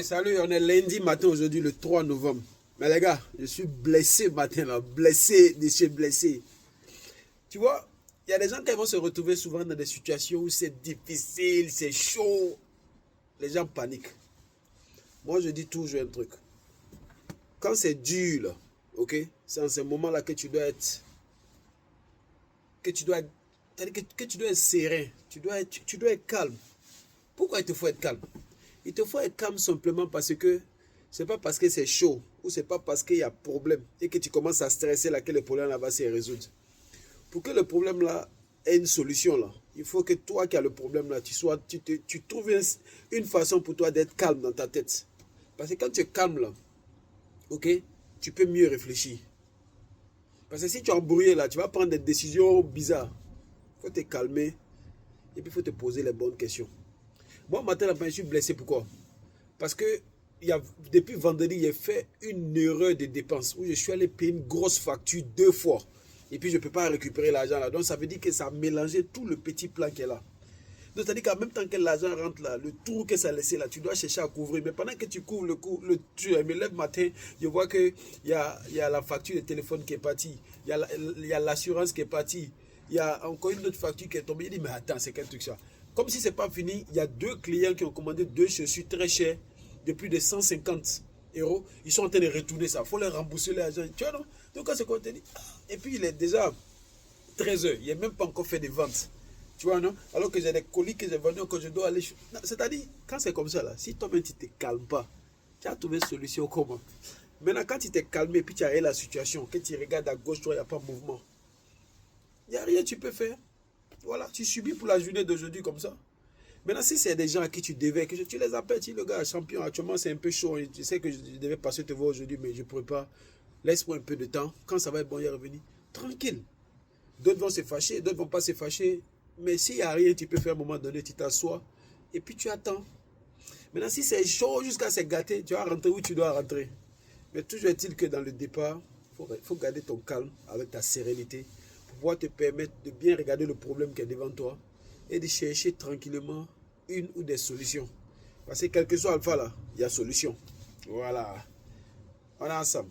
Salut, on est lundi matin aujourd'hui, le 3 novembre. Mais les gars, je suis blessé matin là, blessé, de chez blessé. Tu vois, il y a des gens qui vont se retrouver souvent dans des situations où c'est difficile, c'est chaud. Les gens paniquent. Moi, je dis toujours un truc. Quand c'est dur, là, ok, c'est en ce moment-là que tu dois être, que tu dois, que tu dois être serein, tu dois être calme. Pourquoi il te faut être calme? Il te faut être calme simplement parce que c'est pas parce que c'est chaud ou c'est pas parce qu'il y a problème et que tu commences à stresser là que le problème là va se résoudre. Pour que le problème là ait une solution là, il faut que toi qui as le problème là, tu trouves une façon pour toi d'être calme dans ta tête. Parce que quand tu es calme là, ok, tu peux mieux réfléchir. Parce que si tu es embrouillé là, tu vas prendre des décisions bizarres. Il faut te calmer et puis il faut te poser les bonnes questions. Moi, matin, je suis blessé. Pourquoi? Parce que depuis vendredi, j'ai fait une erreur de dépense où je suis allé payer une grosse facture 2 fois. Et puis, je ne peux pas récupérer l'argent là. Donc, ça veut dire que ça a mélangé tout le petit plan qui est là. Donc, c'est-à-dire qu'en même temps que l'argent rentre là, le trou que ça a laissé là, tu dois chercher à couvrir. Mais pendant que tu couvres je me lève matin, je vois qu'il y a la facture de téléphone qui est partie. Il y a l'assurance qui est partie. Il y a encore une autre facture qui est tombée. Il dit, mais attends, c'est quel truc ça? Comme si ce n'est pas fini, il y a 2 clients qui ont commandé 2 chaussures très chères de plus de 150 euros. Ils sont en train de retourner ça. Il faut leur rembourser l'argent. Tu vois, non? Donc, quand c'est qu'on te dit, et puis il est déjà 13 heures. Il n'a même pas encore fait de ventes. Tu vois, non? Alors que j'ai des colis que j'ai vendus, que je dois aller. C'est-à-dire, quand c'est comme ça, là, si toi-même tu ne te calmes pas, tu as trouvé une solution comment? Maintenant, quand tu t'es calmé et puis tu as la situation, que tu regardes à gauche, toi, il n'y a pas de mouvement. Il n'y a rien que tu peux faire. Voilà, tu subis pour la journée d'aujourd'hui comme ça. Maintenant, si c'est des gens à qui tu devais, que tu les appelles, tu dis, le gars, champion, actuellement c'est un peu chaud, je sais que je devais passer te voir aujourd'hui, mais je ne pourrais pas. Laisse-moi un peu de temps. Quand ça va être bon, il est revenu. Tranquille. D'autres vont se fâcher, d'autres ne vont pas se fâcher. Mais s'il n'y a rien, tu peux faire à un moment donné, tu t'assois et puis tu attends. Maintenant, si c'est chaud jusqu'à se gâter, tu vas rentrer où tu dois rentrer. Mais toujours est-il que dans le départ, il faut garder ton calme avec ta sérénité pour pouvoir te permettre de bien regarder le problème qui est devant toi et de chercher tranquillement une ou des solutions. Parce que quel que soit Alpha là, il y a solution. Voilà. On est ensemble.